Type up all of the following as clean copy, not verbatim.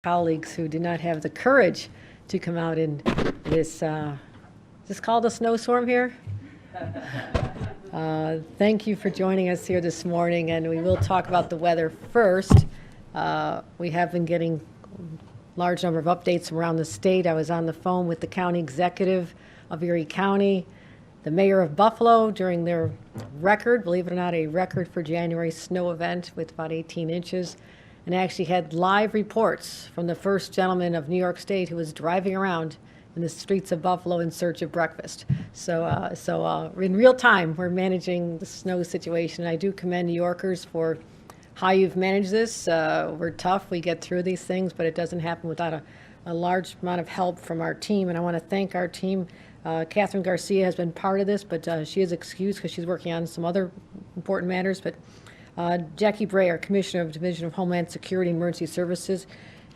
colleagues who did not have the courage to come out in this, is this called a snowstorm here? Thank you for joining us here this morning, and we will talk about the weather first. We have been getting a large number of updates around the state. I was on the phone with the county executive of Erie County, the mayor of Buffalo during their record, believe it or not, a record for January snow event with about 18 inches, and actually had live reports from the first gentleman of New York State who was driving around in the streets of Buffalo in search of breakfast. So in real time, we're managing the snow situation. I do commend New Yorkers for how you've managed this. We're tough. We get through these things, but it doesn't happen without a large amount of help from our team. And I want to thank our team. Catherine Garcia has been part of this, but she is excused because she's working on some other important matters. But Jackie Bray, our Commissioner of Division of Homeland Security and Emergency Services,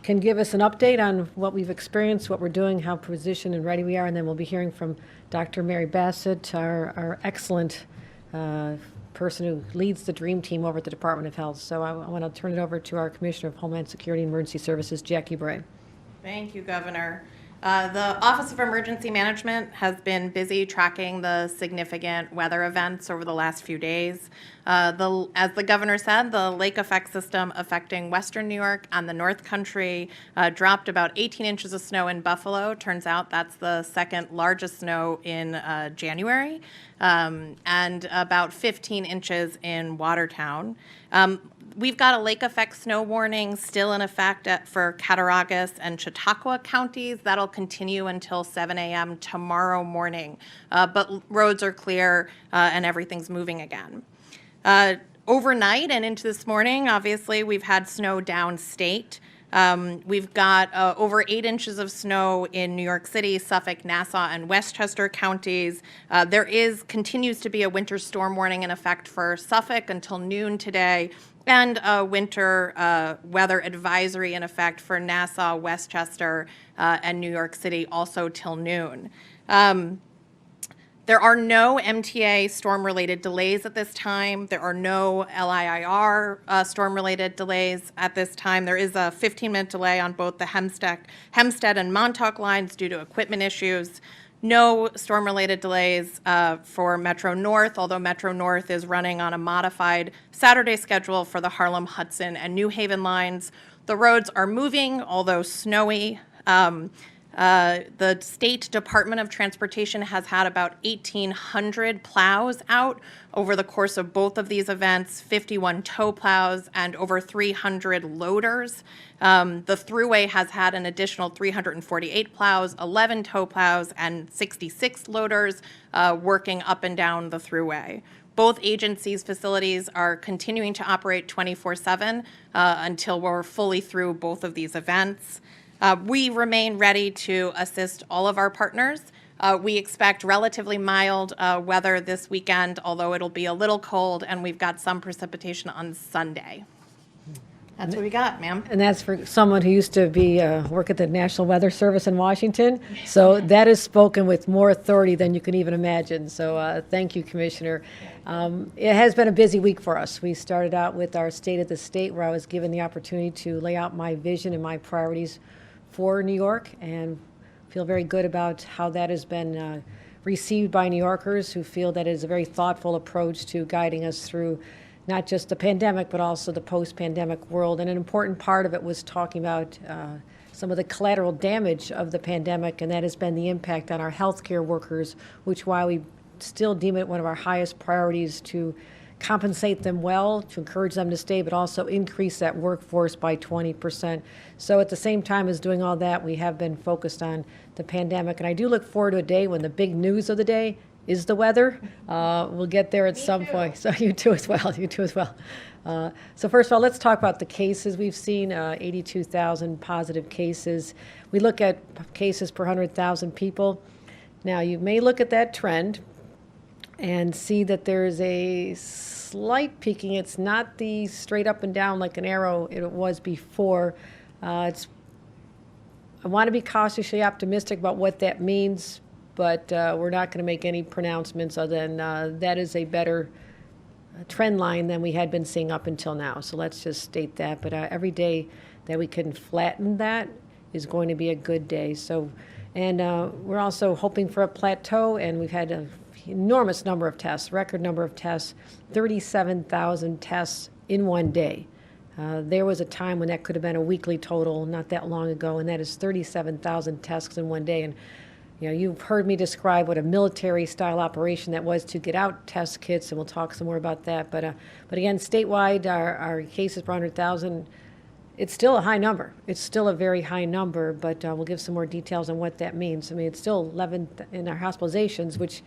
can give us an update on what we've experienced, what we're doing, how positioned and ready we are, and then we'll be hearing from Dr. Mary Bassett, our excellent person who leads the DREAM team over at the Department of Health. So I want to turn it over to our Commissioner of Homeland Security and Emergency Services, Jackie Bray. Thank you, Governor. The Office of Emergency Management has been busy tracking the significant weather events over the last few days. As the governor said, the lake effect system affecting western New York and the North Country dropped about 18 inches of snow in Buffalo. Turns out that's the second largest snow in January, and about 15 inches in Watertown. We've got a lake effect snow warning still in effect for Cattaraugus and Chautauqua counties. That'll continue until 7 a.m. tomorrow morning, but roads are clear and everything's moving again. Overnight and into this morning, obviously, we've had snow downstate. We've got over 8 inches of snow in New York City, Suffolk, Nassau, and Westchester counties. There continues to be a winter storm warning in effect for Suffolk until noon today, and a winter weather advisory in effect for Nassau, Westchester, and New York City also till noon. There are no MTA storm-related delays at this time. There are no LIIR storm-related delays at this time. There is a 15-minute delay on both the Hempstead and Montauk lines due to equipment issues. No storm-related delays for Metro North, although Metro North is running on a modified Saturday schedule for the Harlem, Hudson, and New Haven lines. The roads are moving, although snowy. The State Department of Transportation has had about 1,800 plows out over the course of both of these events, 51 tow plows and over 300 loaders. The Thruway has had an additional 348 plows, 11 tow plows, and 66 loaders working up and down the Thruway. Both agencies' facilities are continuing to operate 24/7 until we're fully through both of these events. We remain ready to assist all of our partners. We expect relatively mild weather this weekend, although it'll be a little cold, and we've got some precipitation on Sunday. That's what we got, ma'am. And that's for someone who used to be work at the National Weather Service in Washington. So that is spoken with more authority than you can even imagine. So thank you, Commissioner. It has been a busy week for us. We started out with our State of the State, where I was given the opportunity to lay out my vision and my priorities for New York, and feel very good about how that has been received by New Yorkers, who feel that it is a very thoughtful approach to guiding us through not just the pandemic, but also the post-pandemic world. And an important part of it was talking about some of the collateral damage of the pandemic, and that has been the impact on our healthcare workers, which why we still deem it one of our highest priorities to compensate them well, to encourage them to stay, but also increase that workforce by 20%. So at the same time as doing all that, we have been focused on the pandemic. And I do look forward to a day when the big news of the day is the weather. We'll get there at some point. So you too as well. You too as well. So first of all, let's talk about the cases we've seen, 82,000 positive cases. We look at cases per 100,000 people. Now, you may look at that trend and see that there's a slight peaking. It's not the straight up and down like an arrow it was before. I want to be cautiously optimistic about what that means, but we're not going to make any pronouncements other than that is a better trend line than we had been seeing up until now. So let's just state that. But every day that we can flatten that is going to be a good day. So, and we're also hoping for a plateau, and we've had an enormous number of tests, record number of tests, 37,000 tests in one day. There was a time when that could have been a weekly total not that long ago, and that is 37,000 tests in one day. And you've heard me describe what a military-style operation that was to get out test kits, and we'll talk some more about that. But again, statewide, our cases per 100,000, it's still a high number. It's still a very high number, but we'll give some more details on what that means. I mean, it's still 11 in our hospitalizations, which,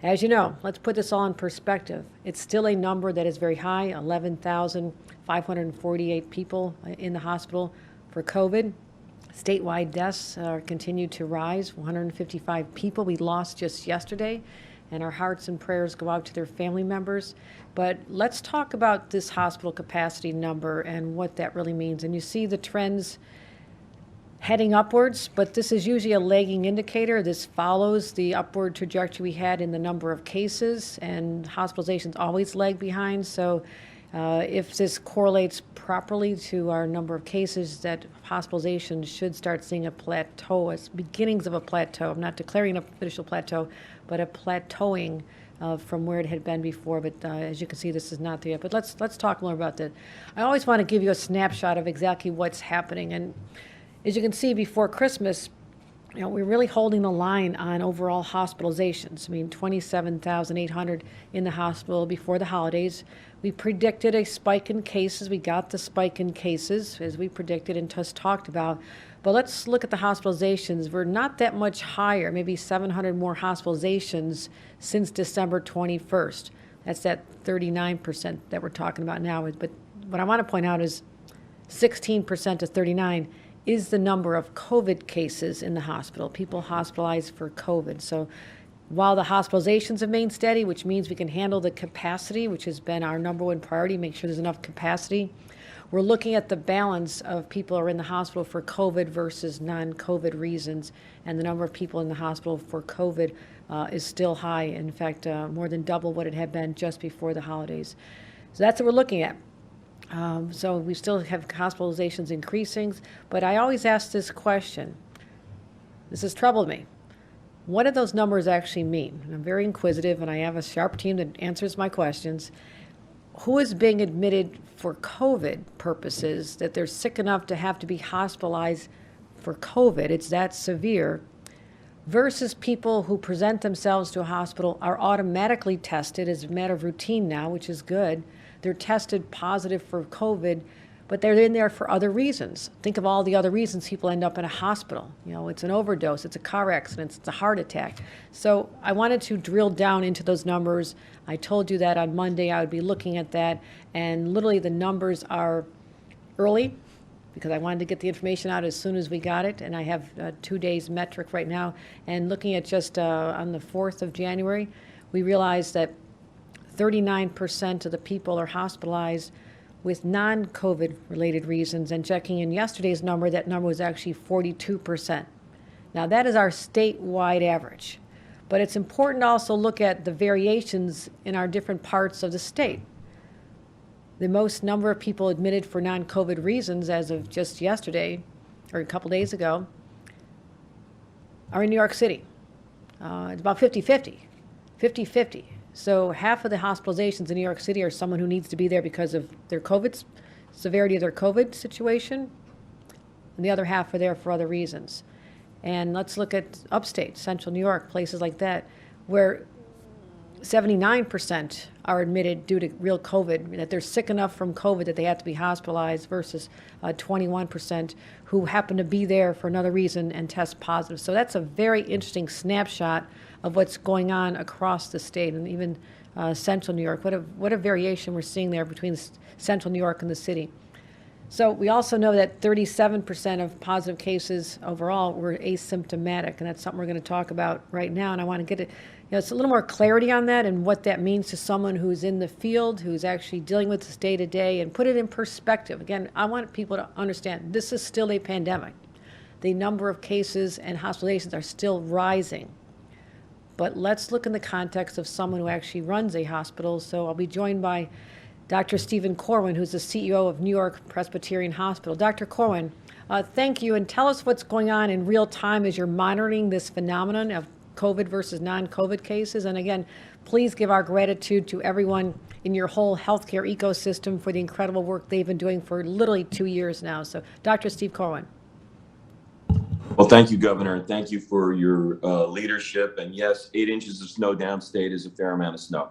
as you know, let's put this all in perspective. It's still a number that is very high, 11,548 people in the hospital for COVID. Statewide deaths continue to rise, 155 people we lost just yesterday, and our hearts and prayers go out to their family members. But let's talk about this hospital capacity number and what that really means. And you see the trends heading upwards, but this is usually a lagging indicator. This follows the upward trajectory we had in the number of cases, and hospitalizations always lag behind. So if this correlates properly to our number of cases, that hospitalizations should start seeing a plateau, as beginnings of a plateau. I'm not declaring an official plateau, but a plateauing from where it had been before. But as you can see, this is not there yet. But let's talk more about that. I always want to give you a snapshot of exactly what's happening. And as you can see, before Christmas, we're really holding the line on overall hospitalizations. I mean, 27,800 in the hospital before the holidays. We predicted a spike in cases. We got the spike in cases, as we predicted and just talked about. But let's look at the hospitalizations. We're not that much higher, maybe 700 more hospitalizations since December 21st. That's that 39% that we're talking about now. But what I want to point out is 16% to 39 is the number of COVID cases in the hospital, people hospitalized for COVID. So while the hospitalizations have remained steady, which means we can handle the capacity, which has been our number one priority, make sure there's enough capacity, we're looking at the balance of people who are in the hospital for COVID versus non-COVID reasons, and the number of people in the hospital for COVID is still high. In fact, more than double what it had been just before the holidays. So that's what we're looking at. So we still have hospitalizations increasing, but I always ask this question. This has troubled me. What do those numbers actually mean? And I'm very inquisitive, and I have a sharp team that answers my questions. Who is being admitted for COVID purposes, that they're sick enough to have to be hospitalized for COVID? It's that severe. Versus people who present themselves to a hospital are automatically tested as a matter of routine now, which is good. They're tested positive for COVID, but they're in there for other reasons. Think of all the other reasons people end up in a hospital. It's an overdose, it's a car accident, it's a heart attack. So I wanted to drill down into those numbers. I told you that on Monday I would be looking at that, and literally the numbers are early because I wanted to get the information out as soon as we got it, and I have 2 days metric right now. And looking at just on the 4th of January, we realized that 39% of the people are hospitalized with non-COVID related reasons, and checking in yesterday's number, that number was actually 42%. Now that is our statewide average, but it's important to also look at the variations in our different parts of the state. The most number of people admitted for non-COVID reasons as of just yesterday, or a couple days ago, are in New York City. It's about 50-50, 50-50. So half of the hospitalizations in New York City are someone who needs to be there because of their COVID, severity of their COVID situation, and the other half are there for other reasons. And let's look at upstate, central New York, places like that, where 79% are admitted due to real COVID, that they're sick enough from COVID that they have to be hospitalized, versus 21% who happen to be there for another reason and test positive. So that's a very interesting snapshot of what's going on across the state, and even central New York. What a variation we're seeing there between central New York and the city. So we also know that 37% of positive cases overall were asymptomatic, and that's something we're going to talk about right now. And I want to get it, it's a little more clarity on that and what that means to someone who's in the field, who's actually dealing with this day to day, and put it in perspective. Again, I want people to understand this is still a pandemic. The number of cases and hospitalizations are still rising. But let's look in the context of someone who actually runs a hospital. So I'll be joined by Dr. Stephen Corwin, who's the CEO of New York Presbyterian Hospital. Dr. Corwin, thank you, and tell us what's going on in real time as you're monitoring this phenomenon of COVID versus non-COVID cases. And again, please give our gratitude to everyone in your whole healthcare ecosystem for the incredible work they've been doing for literally 2 years now. So, Dr. Steve Corwin. Well, thank you, Governor, and thank you for your leadership. And yes, 8 inches of snow downstate is a fair amount of snow.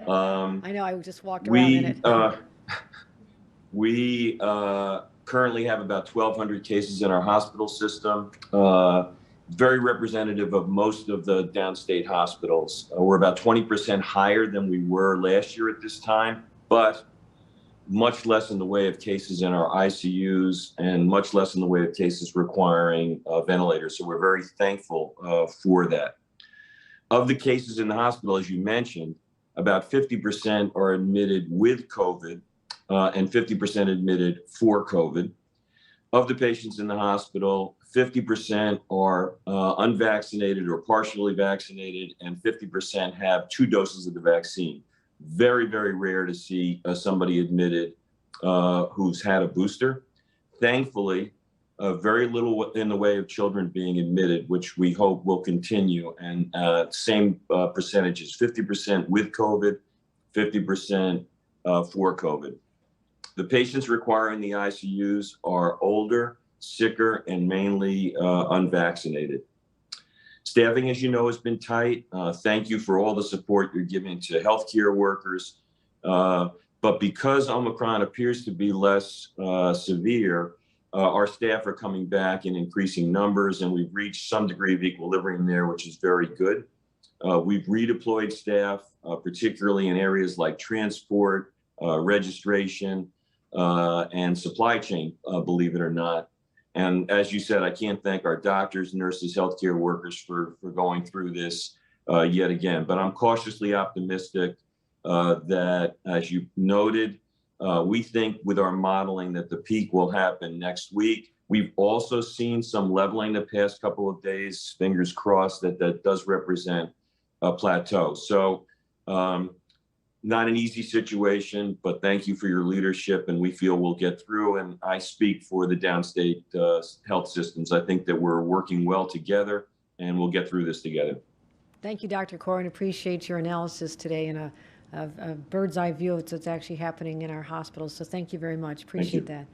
I know, I just walked around in it. We currently have about 1,200 cases in our hospital system, very representative of most of the downstate hospitals. We're about 20% higher than we were last year at this time, but much less in the way of cases in our ICUs and much less in the way of cases requiring ventilators. So we're very thankful for that. Of the cases in the hospital, as you mentioned, about 50% are admitted with COVID and 50% admitted for COVID. Of the patients in the hospital, 50% are unvaccinated or partially vaccinated, and 50% have 2 doses of the vaccine. Very, very rare to see somebody admitted who's had a booster. Thankfully, very little in the way of children being admitted, which we hope will continue. And same percentages, 50% with COVID, 50% for COVID. The patients requiring the ICUs are older, sicker, and mainly unvaccinated. Staffing, as you know, has been tight. Thank you for all the support you're giving to healthcare workers. But because Omicron appears to be less severe, our staff are coming back in increasing numbers, and we've reached some degree of equilibrium there, which is very good. We've redeployed staff, particularly in areas like transport, registration, and supply chain, believe it or not. And as you said, I can't thank our doctors, nurses, healthcare workers for going through this yet again. But I'm cautiously optimistic that, as you noted, we think with our modeling that the peak will happen next week. We've also seen some leveling the past couple of days, fingers crossed that does represent a plateau. So not an easy situation, but thank you for your leadership, and we feel we'll get through. And I speak for the downstate health systems. I think that we're working well together, and we'll get through this together. Thank you, Dr. Corwin. Appreciate your analysis today and a bird's eye view of what's actually happening in our hospitals. So thank you very much. Appreciate that.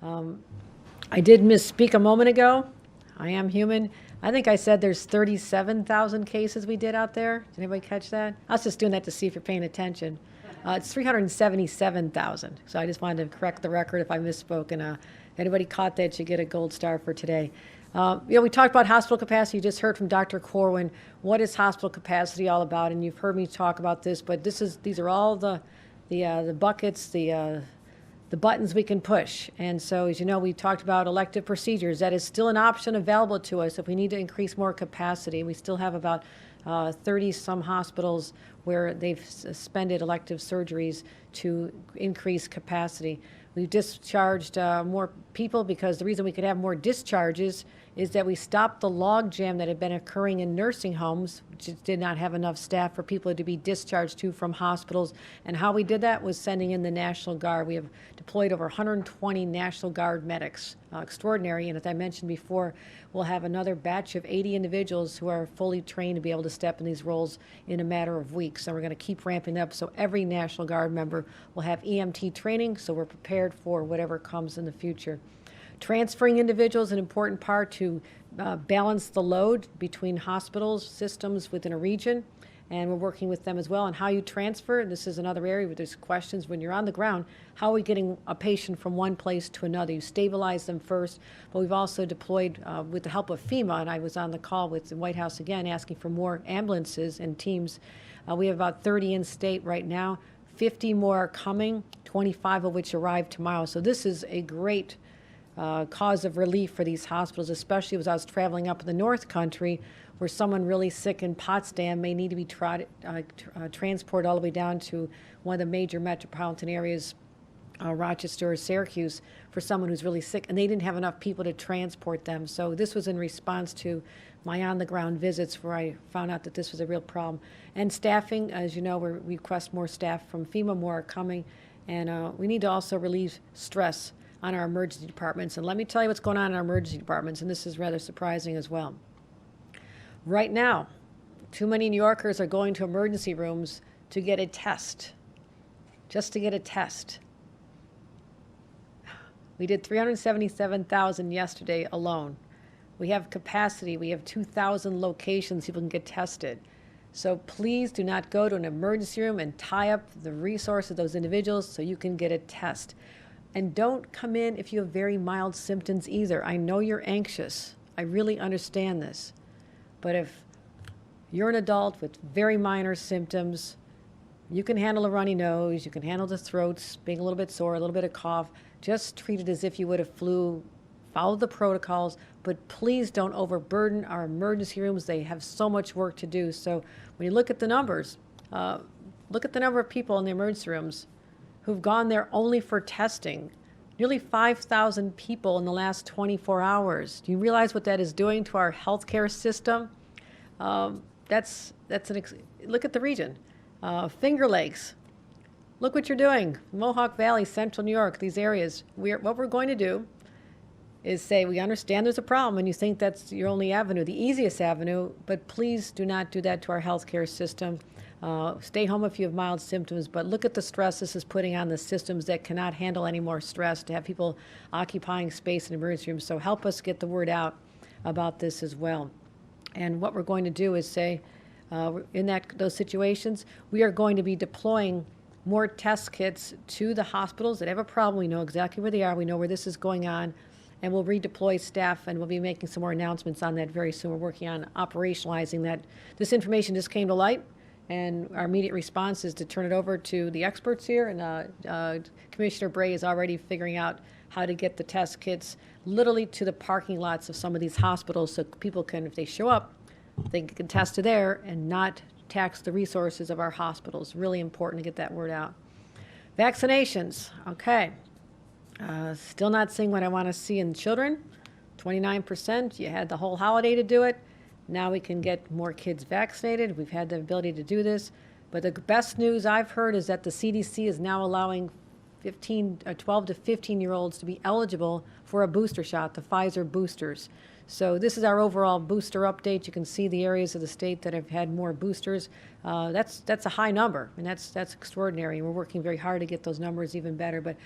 I did misspeak a moment ago. I am human. I think I said there's 37,000 cases we did out there. Did anybody catch that? I was just doing that to see if you're paying attention. It's 377,000. So I just wanted to correct the record if I misspoke. And if anybody caught that, you get a gold star for today. We talked about hospital capacity. You just heard from Dr. Corwin. What is hospital capacity all about? And you've heard me talk about this, but these are all the buckets, the buttons we can push. And so, as you know, we talked about elective procedures. That is still an option available to us if we need to increase more capacity. We still have about 30 some hospitals where they've suspended elective surgeries to increase capacity. We've discharged more people because the reason we could have more discharges is that we stopped the log jam that had been occurring in nursing homes, which did not have enough staff for people to be discharged to from hospitals. And how we did that was sending in the National Guard. We have deployed over 120 National Guard medics. Extraordinary. And as I mentioned before, we'll have another batch of 80 individuals who are fully trained to be able to step in these roles in a matter of weeks. And we're going to keep ramping up. So every National Guard member will have EMT training, so we're prepared for whatever comes in the future. Transferring individuals is an important part to balance the load between hospitals, systems within a region, and we're working with them as well on how you transfer. And this is another area where there's questions when you're on the ground. How are we getting a patient from one place to another? You stabilize them first, but we've also deployed with the help of FEMA, and I was on the call with the White House again asking for more ambulances and teams. We have about 30 in state right now, 50 more are coming, 25 of which arrive tomorrow. So this is a great cause of relief for these hospitals, especially as I was traveling up in the North Country, where someone really sick in Potsdam may need to be transported all the way down to one of the major metropolitan areas Rochester or Syracuse for someone who's really sick, and they didn't have enough people to transport them. So this was in response to my on-the-ground visits where I found out that this was a real problem. And staffing, as you know, we request more staff from FEMA, more are coming, and we need to also relieve stress on our emergency departments. And let me tell you what's going on in our emergency departments, and this is rather surprising as well. Right now, too many New Yorkers are going to emergency rooms to get a test, just to get a test. We did 377,000 yesterday alone. We have capacity. We have 2,000 locations people can get tested. So please do not go to an emergency room and tie up the resources of those individuals so you can get a test. And don't come in if you have very mild symptoms either. I know you're anxious. I really understand this. But if you're an adult with very minor symptoms, you can handle a runny nose, you can handle the throats being a little bit sore, a little bit of cough. Just treat it as if you would have flu. Follow the protocols, but please don't overburden our emergency rooms. They have so much work to do. So when you look at the numbers, look at the number of people in the emergency rooms who've gone there only for testing. Nearly 5,000 people in the last 24 hours. Do you realize what that is doing to our healthcare system? Look at the region. Finger Lakes. Look what you're doing. Mohawk Valley, Central New York, these areas. What we're going to do is say, we understand there's a problem and you think that's your only avenue, the easiest avenue, but please do not do that to our healthcare system. Stay home if you have mild symptoms, but look at the stress this is putting on the systems that cannot handle any more stress, to have people occupying space in emergency rooms. So help us get the word out about this as well. And what we're going to do is say, in those situations, we are going to be deploying more test kits to the hospitals that have a problem. We know exactly where they are. We know where this is going on. And we'll redeploy staff, and we'll be making some more announcements on that very soon. We're working on operationalizing that. This information just came to light, and our immediate response is to turn it over to the experts here. And Commissioner Bray is already figuring out how to get the test kits literally to the parking lots of some of these hospitals so people can, if they show up, they can test there and not tax the resources of our hospitals. Really important to get that word out. Vaccinations, okay. Still not seeing what I want to see in children. 29%, you had the whole holiday to do it. Now we can get more kids vaccinated. We've had the ability to do this. But the best news I've heard is that the CDC is now allowing 12 to 15-year-olds to be eligible for a booster shot, the Pfizer boosters. So this is our overall booster update. You can see the areas of the state that have had more boosters. That's a high number, and that's extraordinary. We're working very hard to get those numbers even better. But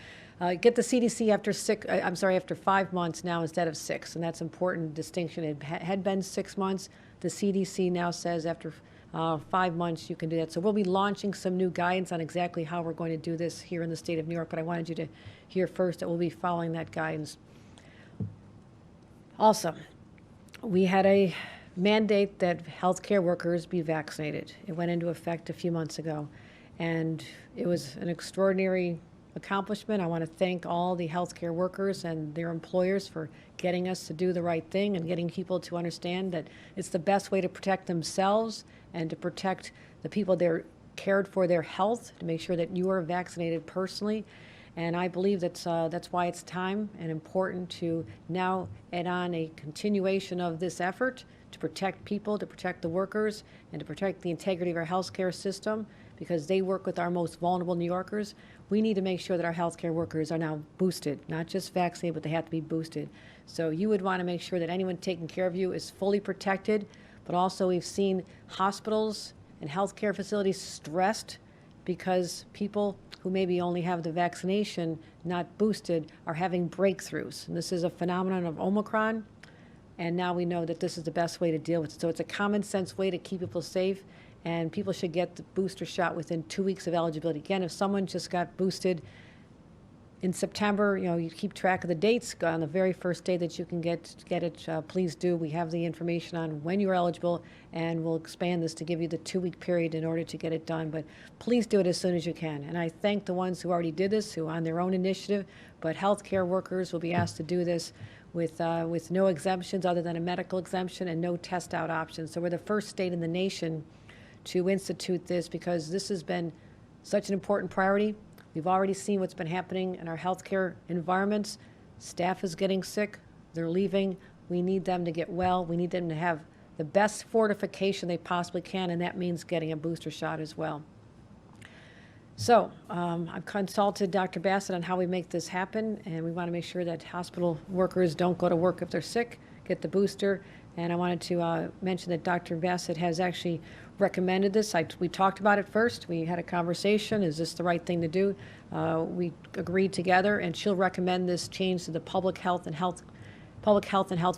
get the CDC after 5 months now instead of 6, and that's important distinction. It had been 6 months. The CDC now says after 5 months you can do that. So we'll be launching some new guidance on exactly how we're going to do this here in the state of New York, but I wanted you to hear first that we'll be following that guidance. Also, we had a mandate that healthcare workers be vaccinated. It went into effect a few months ago, and it was an extraordinary accomplishment. I want to thank all the healthcare workers and their employers for getting us to do the right thing and getting people to understand that it's the best way to protect themselves and to protect the people they're cared for, their health, to make sure that you are vaccinated personally. And I believe that's why it's time and important to now add on a continuation of this effort to protect people, to protect the workers, and to protect the integrity of our healthcare system, because they work with our most vulnerable New Yorkers. We need to make sure that our healthcare workers are now boosted, not just vaccinated, but they have to be boosted. So you would want to make sure that anyone taking care of you is fully protected, but also we've seen hospitals and healthcare facilities stressed because people who maybe only have the vaccination, not boosted, are having breakthroughs. And this is a phenomenon of Omicron, and now we know that this is the best way to deal with it. So it's a common sense way to keep people safe, and people should get the booster shot within 2 weeks of eligibility. Again, if someone just got boosted in September, you keep track of the dates. On the very first day that you can get it, please do. We have the information on when you're eligible, and we'll expand this to give you the 2-week period in order to get it done. But please do it as soon as you can. And I thank the ones who already did this, who on their own initiative, but healthcare workers will be asked to do this with no exemptions other than a medical exemption and no test out options. So we're the first state in the nation to institute this because this has been such an important priority. We've already seen what's been happening in our healthcare environments. Staff is getting sick. They're leaving. We need them to get well. We need them to have the best fortification they possibly can, and that means getting a booster shot as well. So I've consulted Dr. Bassett on how we make this happen, and we want to make sure that hospital workers don't go to work if they're sick, get the booster. And I wanted to mention that Dr. Bassett has actually recommended this. We talked about it first. We had a conversation. Is this the right thing to do? We agreed together, and she'll recommend this change to the Public Health and Health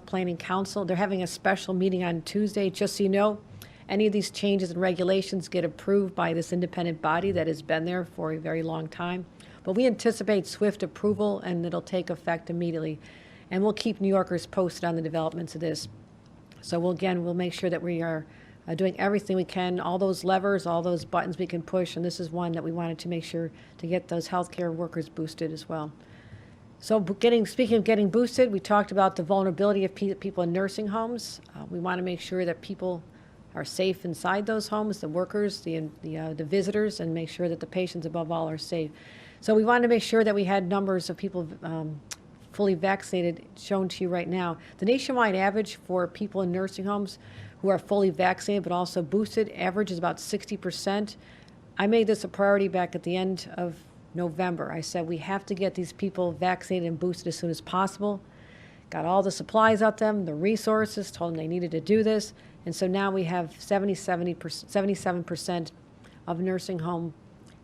Planning Council. They're having a special meeting on Tuesday. Just so you know, any of these changes and regulations get approved by this independent body that has been there for a very long time. But we anticipate swift approval, and it'll take effect immediately. And we'll keep New Yorkers posted on the developments of this. So we'll make sure that we are doing everything we can, all those levers, all those buttons we can push, and this is one that we wanted to make sure to get those healthcare workers boosted as well. So speaking of getting boosted, we talked about the vulnerability of people in nursing homes. We want to make sure that people are safe inside those homes, the workers, the visitors, and make sure that the patients above all are safe. So we wanted to make sure that we had numbers of people fully vaccinated shown to you right now. The nationwide average for people in nursing homes who are fully vaccinated but also boosted average is about 60%. I made this a priority back at the end of November. I said we have to get these people vaccinated and boosted as soon as possible. Got all the supplies out them, the resources, told them they needed to do this. And so now we have 77% of nursing home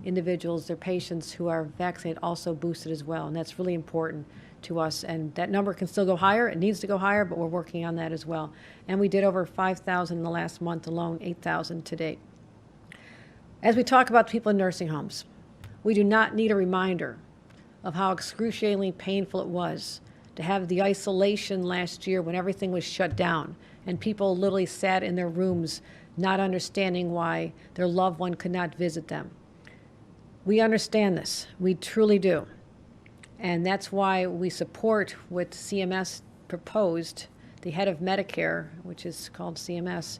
individuals, their patients who are vaccinated, also boosted as well. And that's really important to us. And that number can still go higher. It needs to go higher, but we're working on that as well. And we did over 5,000 in the last month alone, 8,000 to date. As we talk about people in nursing homes, we do not need a reminder of how excruciatingly painful it was to have the isolation last year when everything was shut down and people literally sat in their rooms not understanding why their loved one could not visit them. We understand this. We truly do. And that's why we support what CMS proposed. The head of Medicare, which is called CMS,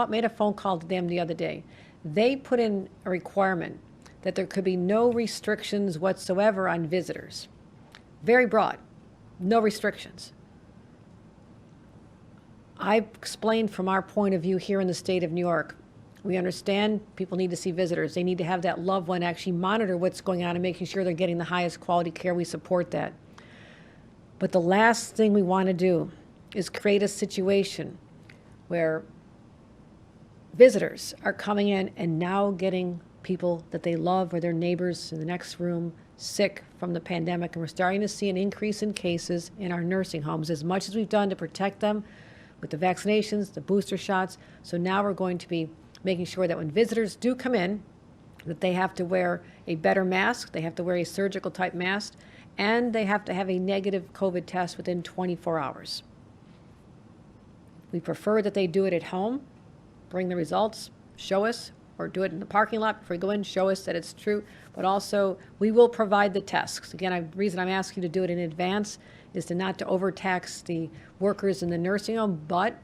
made a phone call to them the other day. They put in a requirement that there could be no restrictions whatsoever on visitors. Very broad, no restrictions. I explained from our point of view here in the state of New York, we understand people need to see visitors. They need to have that loved one actually monitor what's going on and making sure they're getting the highest quality care. We support that. But the last thing we want to do is create a situation where visitors are coming in and now getting people that they love or their neighbors in the next room sick from the pandemic. And we're starting to see an increase in cases in our nursing homes, as much as we've done to protect them with the vaccinations, the booster shots. So now we're going to be making sure that when visitors do come in, that they have to wear a better mask, they have to wear a surgical type mask, and they have to have a negative COVID test within 24 hours. We prefer that they do it at home, bring the results, show us, or do it in the parking lot before we go in, show us that it's true. But also, we will provide the tests. Again, the reason I'm asking you to do it in advance is not to overtax the workers in the nursing home, but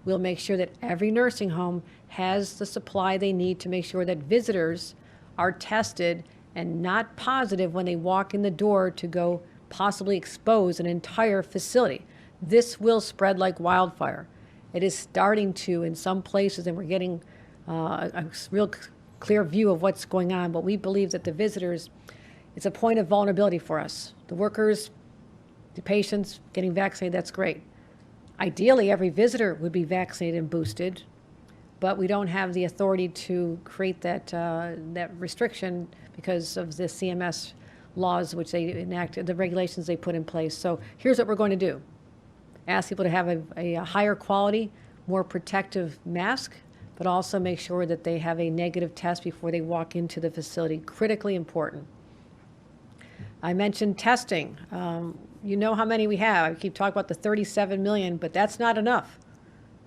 we'll make sure that every nursing home has the supply they need to make sure that visitors are tested and not positive when they walk in the door to go possibly expose an entire facility. This will spread like wildfire. It is starting to in some places, and we're getting a real clear view of what's going on, but we believe that the visitors, it's a point of vulnerability for us. The workers, the patients getting vaccinated, that's great. Ideally, every visitor would be vaccinated and boosted, but we don't have the authority to create that restriction because of the CMS laws which they enacted, the regulations they put in place. So here's what we're going to do. Ask people to have a higher quality, more protective mask, but also make sure that they have a negative test before they walk into the facility. Critically important. I mentioned testing. You know how many we have. I keep talking about the 37 million, but that's not enough.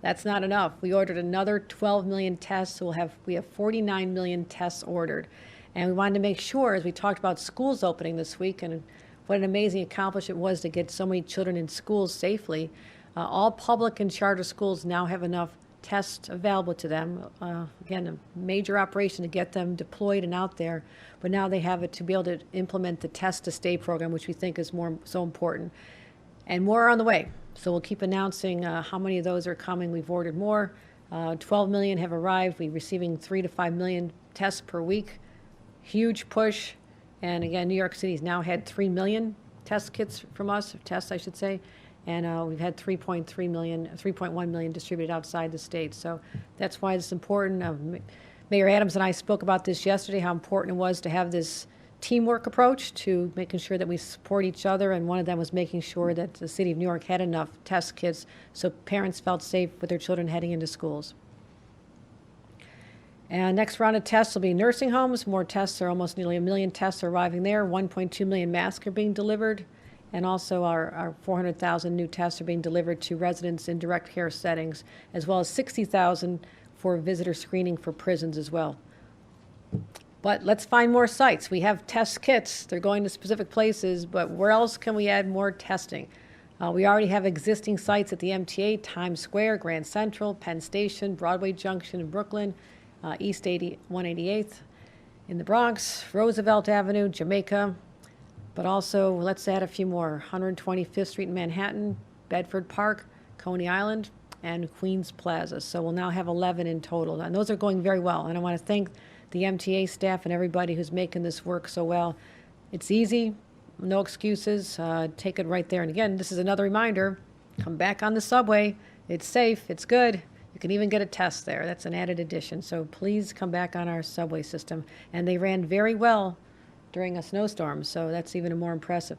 That's not enough. We ordered another 12 million tests, so we have 49 million tests ordered. And we wanted to make sure, as we talked about schools opening this week, and what an amazing accomplishment it was to get so many children in schools safely, all public and charter schools now have enough tests available to them. Again, a major operation to get them deployed and out there, but now they have it to be able to implement the Test to Stay program, which we think is so important. And more are on the way. So we'll keep announcing how many of those are coming. We've ordered more. 12 million have arrived. We're receiving 3 to 5 million tests per week. Huge push. And again, New York City's now had 3 million test kits from us, tests I should say. And we've had 3.1 million distributed outside the state. So that's why it's important. Mayor Adams and I spoke about this yesterday, how important it was to have this teamwork approach to making sure that we support each other. And one of them was making sure that the city of New York had enough test kits so parents felt safe with their children heading into schools. And next round of tests will be nursing homes. More tests are almost nearly 1 million tests are arriving there. 1.2 million masks are being delivered. And also our 400,000 new tests are being delivered to residents in direct care settings, as well as 60,000 for visitor screening for prisons as well. But let's find more sites. We have test kits. They're going to specific places, but where else can we add more testing? We already have existing sites at the MTA, Times Square, Grand Central, Penn Station, Broadway Junction in Brooklyn, East 188th in the Bronx, Roosevelt Avenue, Jamaica. But also, let's add a few more. 125th Street in Manhattan, Bedford Park, Coney Island, and Queens Plaza. So we'll now have 11 in total. And those are going very well. And I want to thank the MTA staff and everybody who's making this work so well. It's easy, no excuses. Take it right there. And again, this is another reminder. Come back on the subway. It's safe. It's good. You can even get a test there. That's an added addition. So please come back on our subway system. And they ran very well during a snowstorm, so that's even more impressive.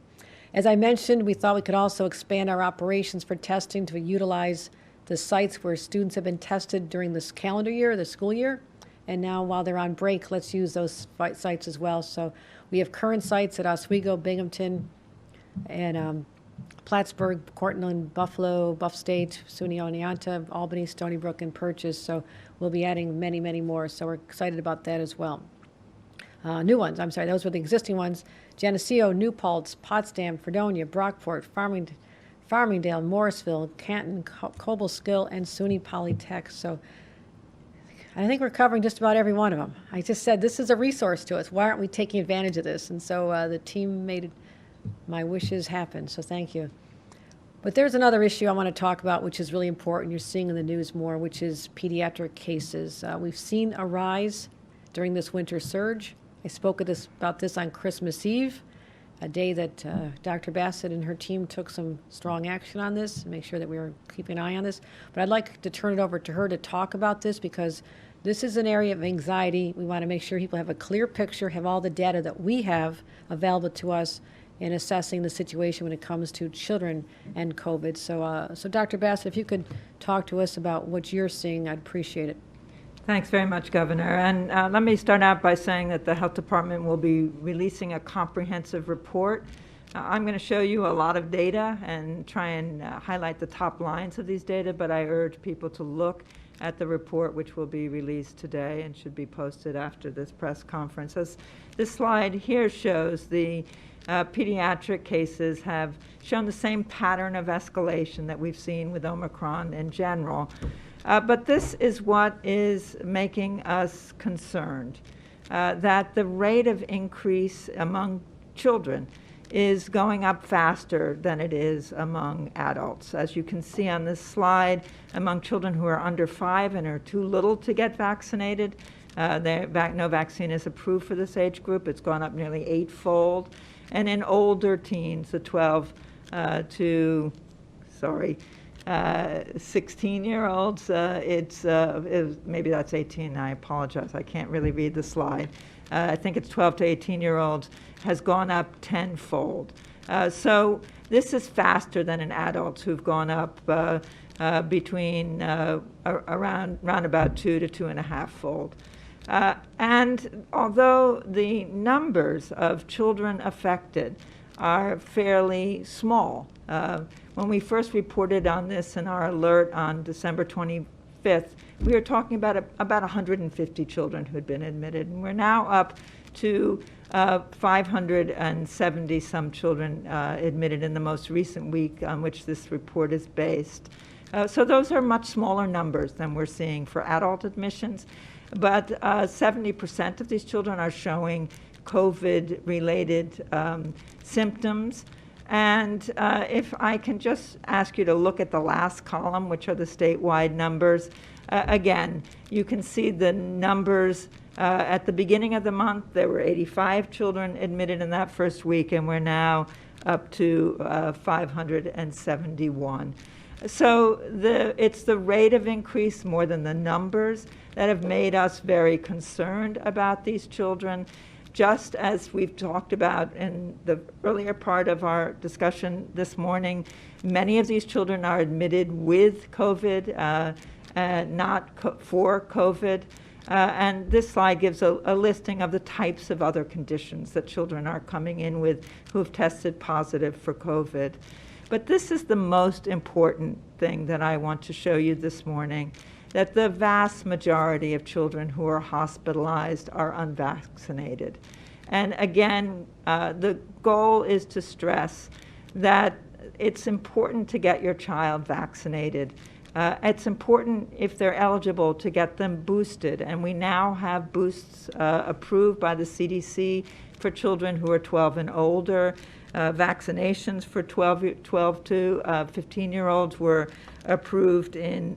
As I mentioned, we thought we could also expand our operations for testing to utilize the sites where students have been tested during this calendar year, the school year, and now while they're on break, let's use those sites as well. So we have current sites at Oswego, Binghamton, and Plattsburgh, Cortland, Buffalo, Buff State, SUNY Oneonta, Albany, Stony Brook, and Purchase. So we'll be adding many, many more, so we're excited about that as well. New ones, I'm sorry, those were the existing ones. Geneseo, New Paltz, Potsdam, Fredonia, Brockport, Farmingdale, Morrisville, Canton, Cobleskill, and SUNY Polytech. So I think we're covering just about every one of them. I just said this is a resource to us. Why aren't we taking advantage of this? And so the team made my wishes happen, so thank you. But there's another issue I want to talk about, which is really important. You're seeing in the news more, which is pediatric cases. We've seen a rise during this winter surge. I spoke about this on Christmas Eve, a day that Dr. Bassett and her team took some strong action on this and make sure that we were keeping an eye on this. But I'd like to turn it over to her to talk about this because this is an area of anxiety. We want to make sure people have a clear picture, have all the data that we have available to us in assessing the situation when it comes to children and COVID. So Dr. Bassett, if you could talk to us about what you're seeing, I'd appreciate it. Thanks very much, Governor. And let me start out by saying that the Health Department will be releasing a comprehensive report. I'm going to show you a lot of data and try and highlight the top lines of these data, but I urge people to look at the report, which will be released today and should be posted after this press conference. As this slide here shows, the pediatric cases have shown the same pattern of escalation that we've seen with Omicron in general. But this is what is making us concerned, that the rate of increase among children is going up faster than it is among adults. As you can see on this slide, among children who are under 5 and are too little to get vaccinated, no vaccine is approved for this age group. It's gone up nearly 8-fold. And in older teens, the 12 to 16-year-olds, maybe that's 18, I apologize, I can't really read the slide. I think it's 12 to 18-year-olds, has gone up 10-fold. So this is faster than in adults who've gone up between around about 2 to 2.5-fold. And although the numbers of children affected are fairly small, when we first reported on this in our alert on December 25th, we were talking about 150 children who had been admitted, and we're now up to 570 some children admitted in the most recent week on which this report is based. So those are much smaller numbers than we're seeing for adult admissions. But 70% of these children are showing COVID-related symptoms. And if I can just ask you to look at the last column, which are the statewide numbers, again, you can see the numbers at the beginning of the month. There were 85 children admitted in that first week, and we're now up to 571. So it's the rate of increase more than the numbers that have made us very concerned about these children. Just as we've talked about in the earlier part of our discussion this morning, many of these children are admitted with COVID, not for COVID. And this slide gives a listing of the types of other conditions that children are coming in with who have tested positive for COVID. But this is the most important thing that I want to show you this morning, that the vast majority of children who are hospitalized are unvaccinated. And again, the goal is to stress that it's important to get your child vaccinated. It's important, if they're eligible, to get them boosted. And we now have boosts approved by the CDC for children who are 12 and older. Vaccinations for 12 to 15-year-olds were approved in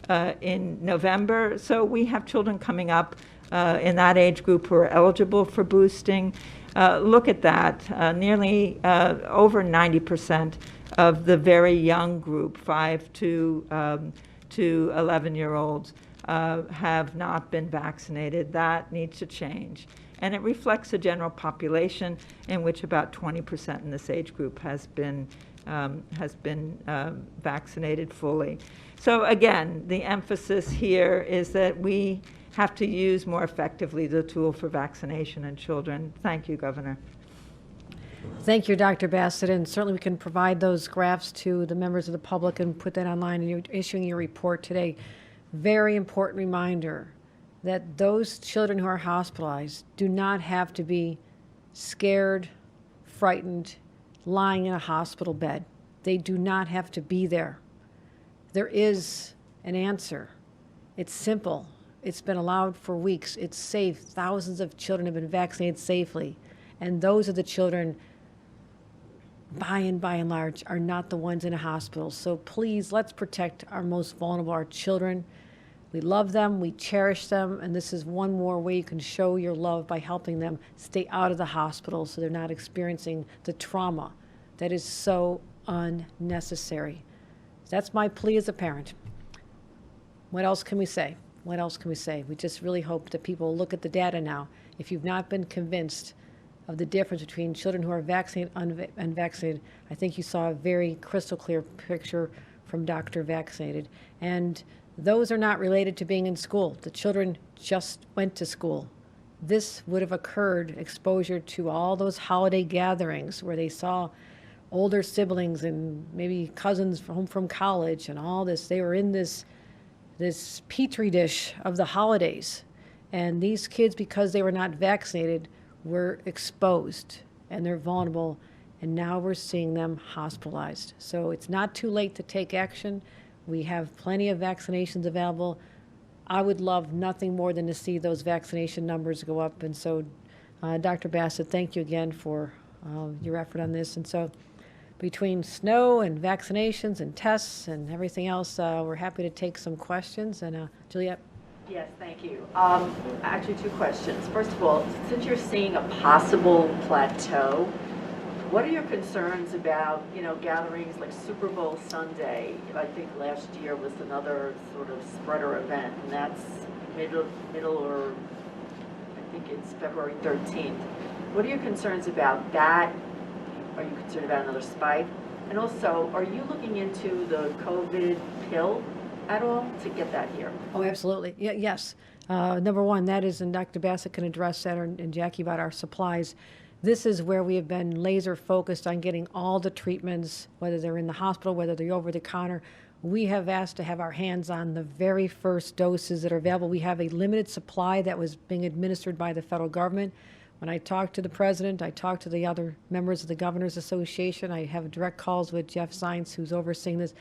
November. So we have children coming up in that age group who are eligible for boosting. Look at that, nearly over 90% of the very young group, 5 to 11-year-olds, have not been vaccinated. That needs to change. And it reflects the general population in which about 20% in this age group has been vaccinated fully. So again, the emphasis here is that we have to use more effectively the tool for vaccination in children. Thank you, Governor. Thank you, Dr. Bassett, and certainly we can provide those graphs to the members of the public and put that online, and you're issuing your report today. Very important reminder that those children who are hospitalized do not have to be scared, frightened, lying in a hospital bed. They do not have to be there. There is an answer. It's simple. It's been allowed for weeks. It's safe. Thousands of children have been vaccinated safely. And those are the children, by and large, are not the ones in a hospital. So please, let's protect our most vulnerable, our children. We love them, we cherish them, and this is one more way you can show your love by helping them stay out of the hospital so they're not experiencing the trauma that is so unnecessary. That's my plea as a parent. What else can we say? What else can we say? We just really hope that people look at the data now. If you've not been convinced of the difference between children who are vaccinated and unvaccinated, I think you saw a very crystal clear picture from Dr. Vaccinated. And those are not related to being in school. The children just went to school. This would have occurred exposure to all those holiday gatherings where they saw older siblings and maybe cousins home from college and all this. They were in this petri dish of the holidays. And these kids, because they were not vaccinated, were exposed and they're vulnerable. And now we're seeing them hospitalized. So it's not too late to take action. We have plenty of vaccinations available. I would love nothing more than to see those vaccination numbers go up. And so, Dr. Bassett, thank you again for your effort on this. And so between snow and vaccinations and tests and everything else, we're happy to take some questions. And Juliet? Yes, thank you. Actually, two questions. First of all, since you're seeing a possible plateau, what are your concerns about, gatherings like Super Bowl Sunday? I think last year was another sort of spreader event, and that's middle or I think it's February 13th. What are your concerns about that? Are you concerned about another spike? And also, are you looking into the COVID pill at all to get that here? Oh, absolutely. Yes. Number one, that is, and Dr. Bassett can address that, and Jackie, about our supplies. This is where we have been laser focused on getting all the treatments, whether they're in the hospital, whether they're over the counter. We have asked to have our hands on the very first doses that are available. We have a limited supply that was being administered by the federal government. When I talked to the president, I talked to the other members of the Governors Association. I have direct calls with Jeff Zients, who's overseeing this.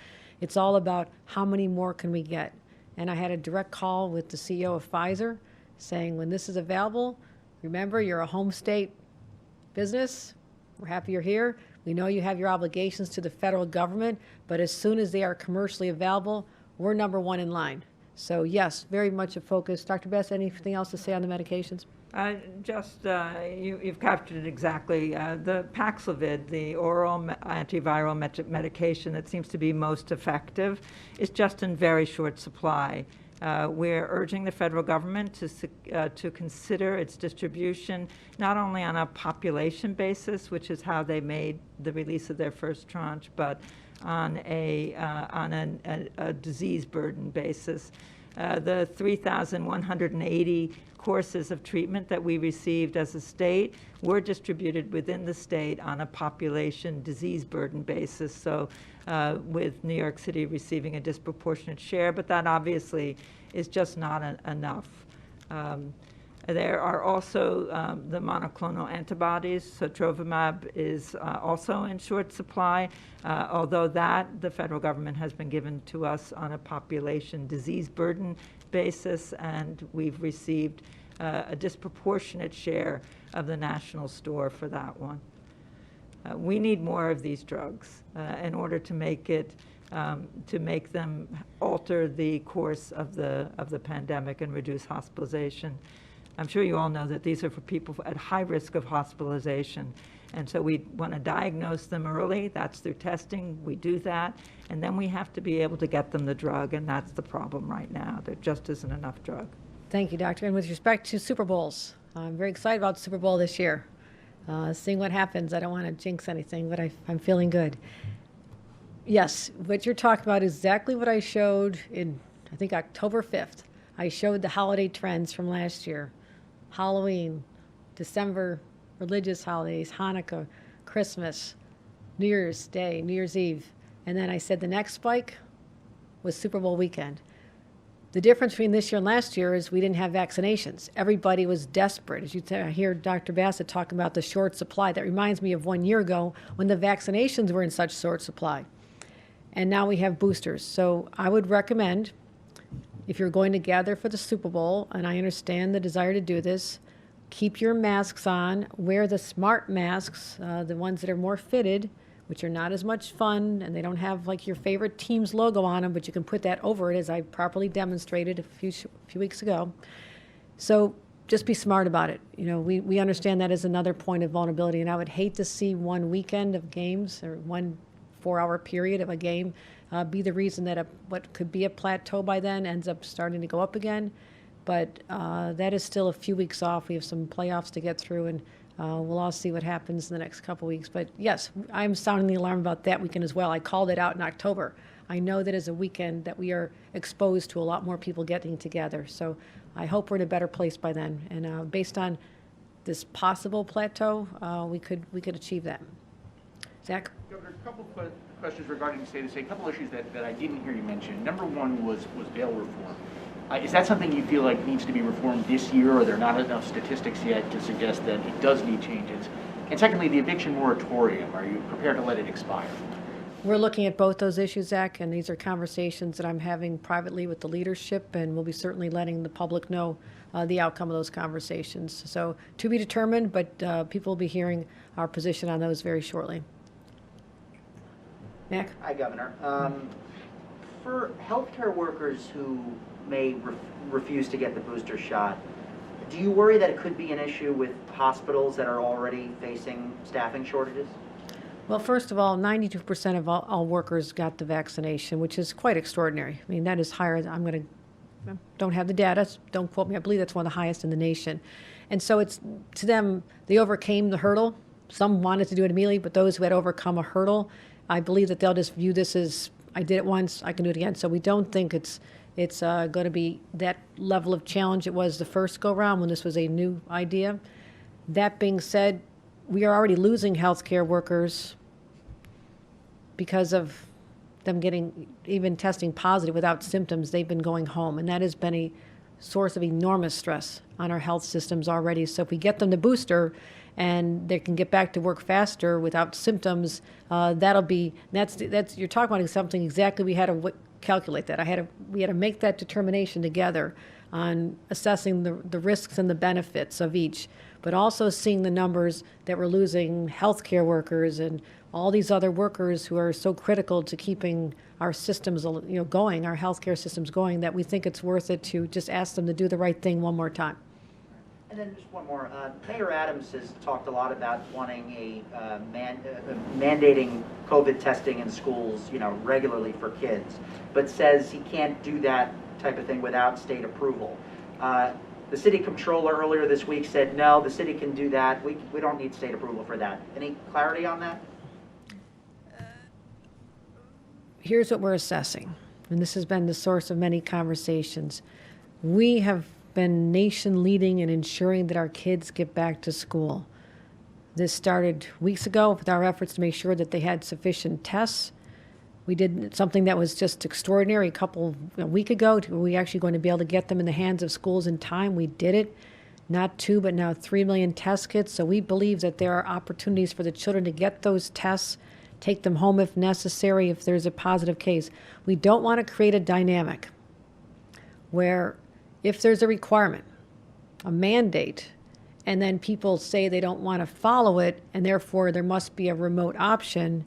It's all about how many more can we get. And I had a direct call with the CEO of Pfizer saying, when this is available, remember, you're a home state business. We're happy you're here. We know you have your obligations to the federal government, but as soon as they are commercially available, we're number one in line. So yes, very much a focus. Dr. Bess, anything else to say on the medications? You've captured it exactly. The Paxlovid, the oral antiviral medication that seems to be most effective, is just in very short supply. We're urging the federal government to consider its distribution not only on a population basis, which is how they made the release of their first tranche, but on a disease burden basis. The 3,180 courses of treatment that we received as a state were distributed within the state on a population disease burden basis, so with New York City receiving a disproportionate share, but that obviously is just not enough. There are also the monoclonal antibodies. Sotrovimab is also in short supply, although the federal government has been given to us on a population disease burden basis, and we've received a disproportionate share of the national store for that one. We need more of these drugs in order to make them alter the course of the pandemic and reduce hospitalization. I'm sure you all know that these are for people at high risk of hospitalization. And so we want to diagnose them early. That's through testing. We do that. And then we have to be able to get them the drug. And that's the problem right now. There just isn't enough drug. Thank you, Doctor. And with respect to Super Bowls, I'm very excited about the Super Bowl this year. Seeing what happens. I don't want to jinx anything, but I'm feeling good. Yes, what you're talking about is exactly what I showed in, I think, October 5th. I showed the holiday trends from last year. Halloween, December, religious holidays, Hanukkah, Christmas, New Year's Day, New Year's Eve. And then I said the next spike was Super Bowl weekend. The difference between this year and last year is we didn't have vaccinations. Everybody was desperate. As you hear Dr. Bassett talking about the short supply, that reminds me of 1 year ago when the vaccinations were in such short supply. And now we have boosters. So I would recommend, if you're going to gather for the Super Bowl, and I understand the desire to do this, keep your masks on, wear the smart masks, the ones that are more fitted, which are not as much fun, and they don't have like your favorite team's logo on them, but you can put that over it, as I properly demonstrated a few weeks ago. So just be smart about it. You know, we understand that is another point of vulnerability, and I would hate to see one weekend of games or 1 4-hour period of a game be the reason that what could be a plateau by then ends up starting to go up again. But that is still a few weeks off. We have some playoffs to get through, and we'll all see what happens in the next couple weeks. But yes, I'm sounding the alarm about that weekend as well. I called it out in October. I know that is a weekend that we are exposed to a lot more people getting together. So I hope we're in a better place by then. And based on this possible plateau, we could achieve that. Zach? Governor, a couple of questions regarding a couple issues that I didn't hear you mention. Number one was bail reform. Is that something you feel like needs to be reformed this year, or are there not enough statistics yet to suggest that it does need changes? And secondly, the eviction moratorium, are you prepared to let it expire? We're looking at both those issues, Zach, and these are conversations that I'm having privately with the leadership, and we'll be certainly letting the public know the outcome of those conversations. So to be determined, but people will be hearing our position on those very shortly. Mac? Hi, Governor. For healthcare workers who may refuse to get the booster shot, do you worry that it could be an issue with hospitals that are already facing staffing shortages? Well, first of all, 92% of all workers got the vaccination, which is quite extraordinary. I mean, that is higher. Don't have the data, don't quote me. I believe that's one of the highest in the nation. And so it's, to them, they overcame the hurdle. Some wanted to do it immediately, but those who had overcome a hurdle, I believe that they'll just view this as, I did it once, I can do it again. So we don't think it's going to be that level of challenge it was the first go-round when this was a new idea. That being said, we are already losing healthcare workers because of them even testing positive without symptoms. They've been going home, and that has been a source of enormous stress on our health systems already. So if we get them the booster and they can get back to work faster without symptoms, that's you're talking about something exactly we had to calculate that. We had to make that determination together on assessing the risks and the benefits of each, but also seeing the numbers that we're losing healthcare workers and all these other workers who are so critical to keeping our systems, going, our healthcare systems going, that we think it's worth it to just ask them to do the right thing one more time. And then just one more. Mayor Adams has talked a lot about wanting mandating COVID testing in schools, regularly for kids, but says he can't do that type of thing without state approval. The city comptroller earlier this week said, no, the city can do that. We don't need state approval for that. Any clarity on that? Here's what we're assessing, and this has been the source of many conversations. We have been nation leading in ensuring that our kids get back to school. This started weeks ago with our efforts to make sure that they had sufficient tests. We did something that was just extraordinary a week ago. We actually going to be able to get them in the hands of schools in time. We did it. Not 2, but now 3 million test kits. So we believe that there are opportunities for the children to get those tests, take them home if necessary, if there's a positive case. We don't want to create a dynamic where if there's a requirement, a mandate, and then people say they don't want to follow it, and therefore there must be a remote option,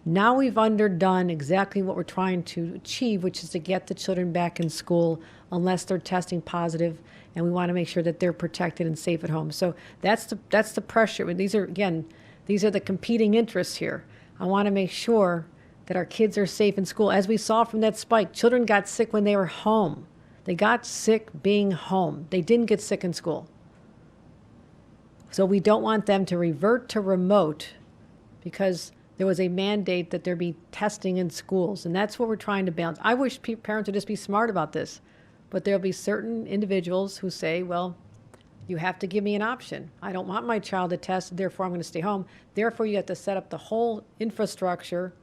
now we've underdone exactly what we're trying to achieve, which is to get the children back in school unless they're testing positive, and we want to make sure that they're protected and safe at home. So that's the pressure. These are the competing interests here. I want to make sure that our kids are safe in school. As we saw from that spike, children got sick when they were home. They got sick being home. They didn't get sick in school. So we don't want them to revert to remote because there was a mandate that there be testing in schools. And that's what we're trying to balance. I wish parents would just be smart about this. But there'll be certain individuals who say, well, you have to give me an option. I don't want my child to test, therefore I'm going to stay home. Therefore, you have to set up the whole infrastructure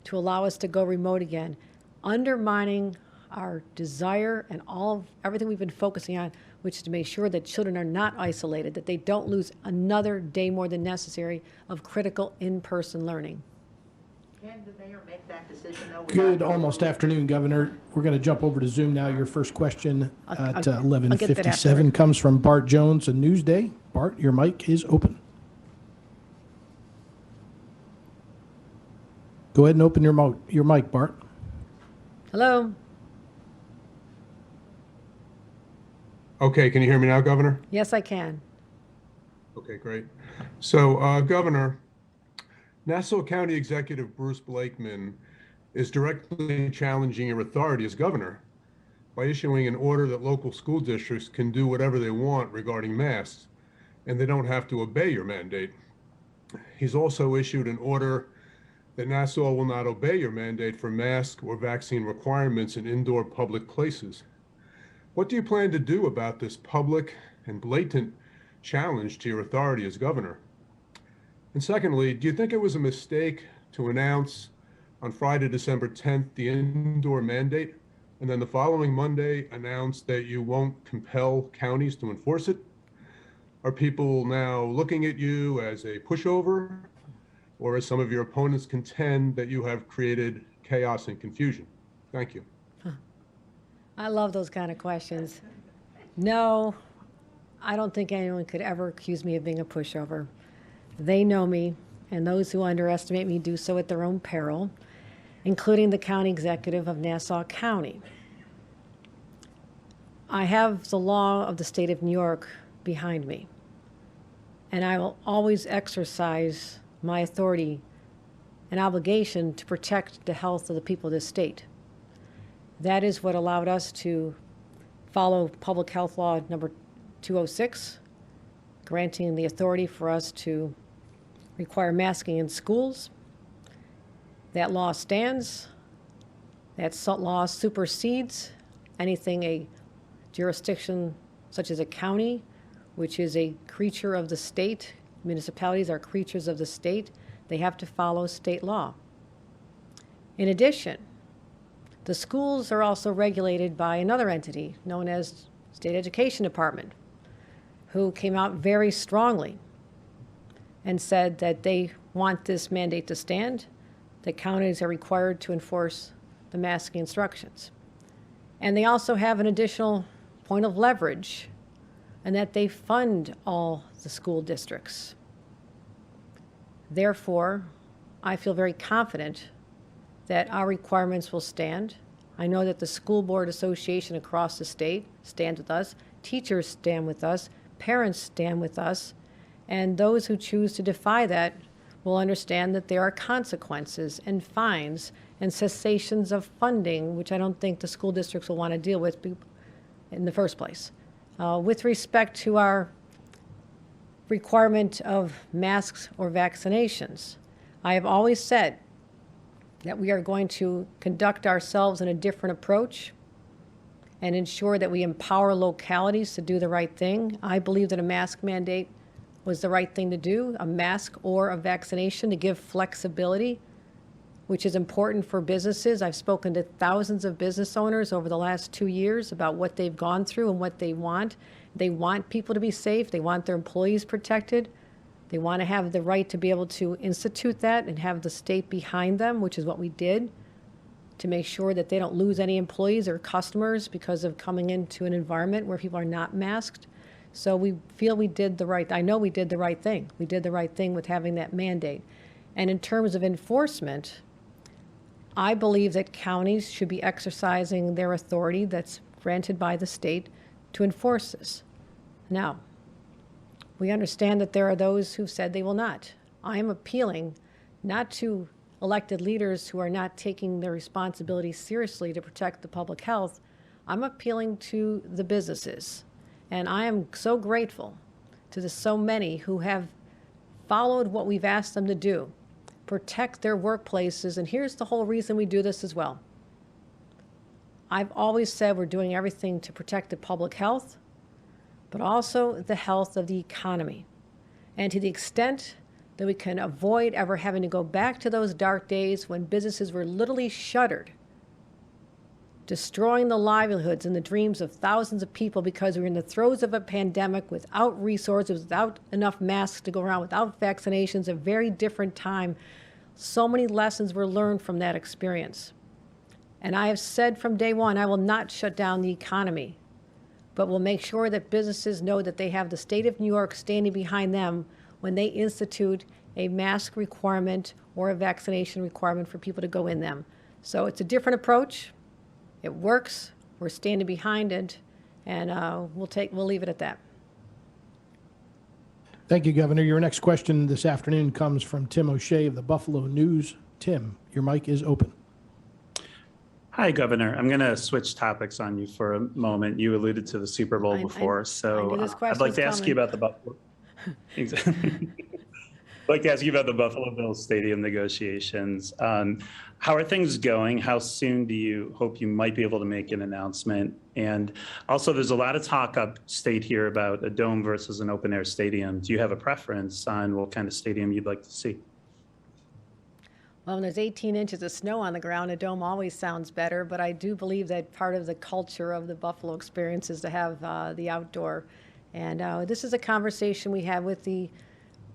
to allow us to go remote again, undermining our desire and everything we've been focusing on, which is to make sure that children are not isolated, that they don't lose another day more than necessary of critical in-person learning. Can the mayor make that decision, though? Good almost afternoon, Governor. We're going to jump over to Zoom now. Your first question at I'll get that 11:57 afterward. comes from Bart Jones of Newsday. Bart, your mic is open. Go ahead and open your mic, Bart. Hello? Okay, can you hear me now, Governor? Yes, I can. Okay, great. So, Governor, Nassau County Executive Bruce Blakeman is directly challenging your authority as governor by issuing an order that local school districts can do whatever they want regarding masks, and they don't have to obey your mandate. He's also issued an order that Nassau will not obey your mandate for mask or vaccine requirements in indoor public places. What do you plan to do about this public and blatant challenge to your authority as governor? And secondly, do you think it was a mistake to announce on Friday, December 10th, the indoor mandate, and then the following Monday announce that you won't compel counties to enforce it? Are people now looking at you as a pushover, or as some of your opponents contend that you have created chaos and confusion? Thank you. I love those kind of questions. No, I don't think anyone could ever accuse me of being a pushover. They know me, and those who underestimate me do so at their own peril, including the county executive of Nassau County. I have the law of the state of New York behind me, and I will always exercise my authority and obligation to protect the health of the people of this state. That is what allowed us to follow Public Health Law number 206, granting the authority for us to require masking in schools. That law stands. That law supersedes anything a jurisdiction such as a county, which is a creature of the state. Municipalities are creatures of the state. They have to follow state law. In addition, the schools are also regulated by another entity known as State Education Department, who came out very strongly and said that they want this mandate to stand, that counties are required to enforce the masking instructions. And they also have an additional point of leverage, and that they fund all the school districts. Therefore, I feel very confident that our requirements will stand. I know that the School Board Association across the state stands with us, teachers stand with us, parents stand with us, and those who choose to defy that will understand that there are consequences and fines and cessations of funding, which I don't think the school districts will want to deal with in the first place. With respect to our requirement of masks or vaccinations, I have always said that we are going to conduct ourselves in a different approach and ensure that we empower localities to do the right thing. I believe that a mask mandate was the right thing to do, a mask or a vaccination to give flexibility, which is important for businesses. I've spoken to thousands of business owners over the last 2 years about what they've gone through and what they want. They want people to be safe. They want their employees protected. They want to have the right to be able to institute that and have the state behind them, which is what we did, to make sure that they don't lose any employees or customers because of coming into an environment where people are not masked. So we feel we did the right, I know we did the right thing. We did the right thing with having that mandate. And in terms of enforcement, I believe that counties should be exercising their authority that's granted by the state to enforce this. Now, we understand that there are those who've said they will not. I am appealing not to elected leaders who are not taking their responsibility seriously to protect the public health. I'm appealing to the businesses. And I am so grateful to the so many who have followed what we've asked them to do, protect their workplaces. And here's the whole reason we do this as well. I've always said we're doing everything to protect the public health, but also the health of the economy. And to the extent that we can avoid ever having to go back to those dark days when businesses were literally shuttered, destroying the livelihoods and the dreams of thousands of people because we were in the throes of a pandemic without resources, without enough masks to go around, without vaccinations, a very different time. So many lessons were learned from that experience. And I have said from day one, I will not shut down the economy, but will make sure that businesses know that they have the state of New York standing behind them when they institute a mask requirement or a vaccination requirement for people to go in them. So it's a different approach. It works. We're standing behind it, and we'll leave it at that. Thank you, Governor. Your next question this afternoon comes from Tim O'Shea of the Buffalo News. Tim, your mic is open. Hi, Governor. I'm going to switch topics on you for a moment. You alluded to the Super Bowl before, so I'd like to ask you about the Buffalo. Exactly. I'd like to ask you about the Buffalo Bills stadium negotiations. How are things going? How soon do you hope you might be able to make an announcement? And also, there's a lot of talk upstate here about a dome versus an open air stadium. Do you have a preference on what kind of stadium you'd like to see? Well, when there's 18 inches of snow on the ground, a dome always sounds better, but I do believe that part of the culture of the Buffalo experience is to have the outdoor. And this is a conversation we had with the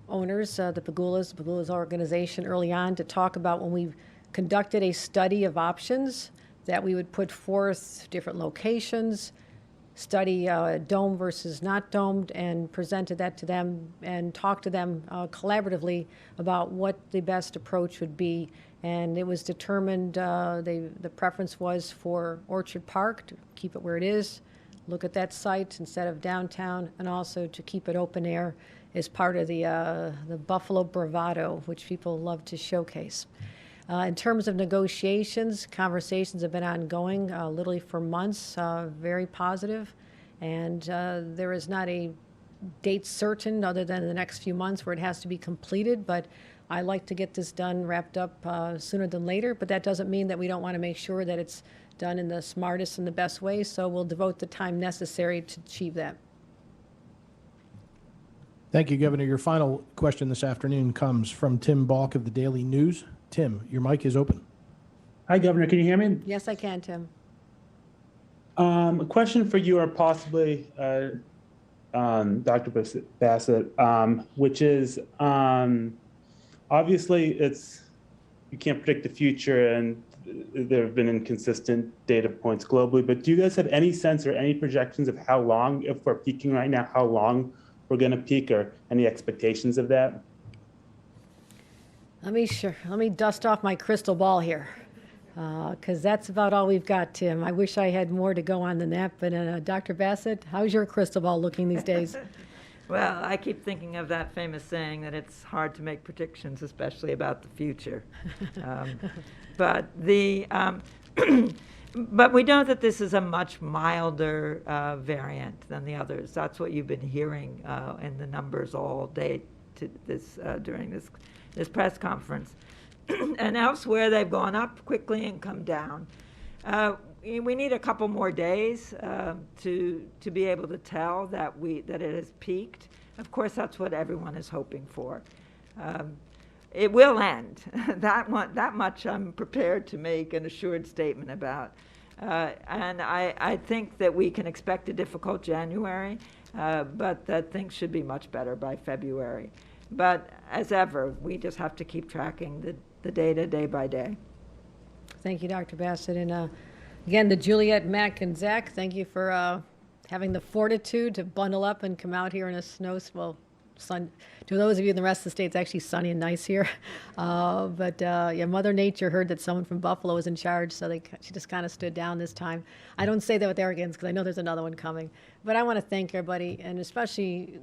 owners, the Pagulas organization early on, to talk about when we conducted a study of options that we would put forth different locations, study dome versus not domed, and presented that to them and talked to them collaboratively about what the best approach would be. And it was determined, the preference was for Orchard Park, to keep it where it is, look at that site instead of downtown, and also to keep it open air as part of the Buffalo bravado, which people love to showcase. In terms of negotiations, conversations have been ongoing literally for months, very positive, and there is not a date certain other than the next few months where it has to be completed, but I like to get this done, wrapped up sooner than later, but that doesn't mean that we don't want to make sure that it's done in the smartest and the best way, so we'll devote the time necessary to achieve that. Thank you, Governor. Your final question this afternoon comes from Tim Balk of the Daily News. Tim, your mic is open. Hi, Governor. Can you hear me? Yes, I can, Tim. A question for you, or possibly Dr. Bassett, which is obviously you can't predict the future, and there have been inconsistent data points globally, but do you guys have any sense or any projections of how long, if we're peaking right now, how long we're going to peak, or any expectations of that? Let me dust off my crystal ball here, because that's about all we've got, Tim. I wish I had more to go on than that, but Dr. Bassett, how's your crystal ball looking these days? Well, I keep thinking of that famous saying that it's hard to make predictions, especially about the future. But but we know that this is a much milder variant than the others. That's what you've been hearing in the numbers all day during this press conference. And elsewhere, they've gone up quickly and come down. We need a couple more days to be able to tell that it has peaked. Of course, that's what everyone is hoping for. It will end. That much I'm prepared to make an assured statement about. And I think that we can expect a difficult January, but that things should be much better by February. But as ever, we just have to keep tracking the data day by day. Thank you, Dr. Bassett. And again, to Juliet, Mac, and Zach, thank you for having the fortitude to bundle up and come out here in a sun. To those of you in the rest of the state, it's actually sunny and nice here. But Mother Nature heard that someone from Buffalo was in charge, so she just kind of stood down this time. I don't say that with arrogance because I know there's another one coming. But I want to thank everybody, and especially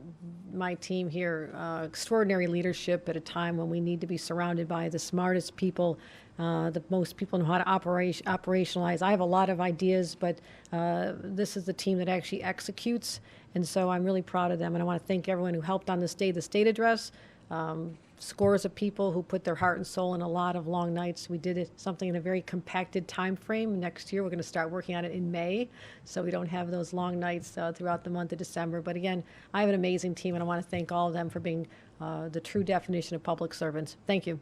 my team here. Extraordinary leadership at a time when we need to be surrounded by the smartest people, the most people know how to operationalize. I have a lot of ideas, but this is the team that actually executes. And so I'm really proud of them, and I want to thank everyone who helped on the state address. Scores of people who put their heart and soul in a lot of long nights. We did something in a very compacted time frame. Next year, we're going to start working on it in May, so we don't have those long nights throughout the month of December. But again, I have an amazing team, and I want to thank all of them for being the true definition of public servants. Thank you.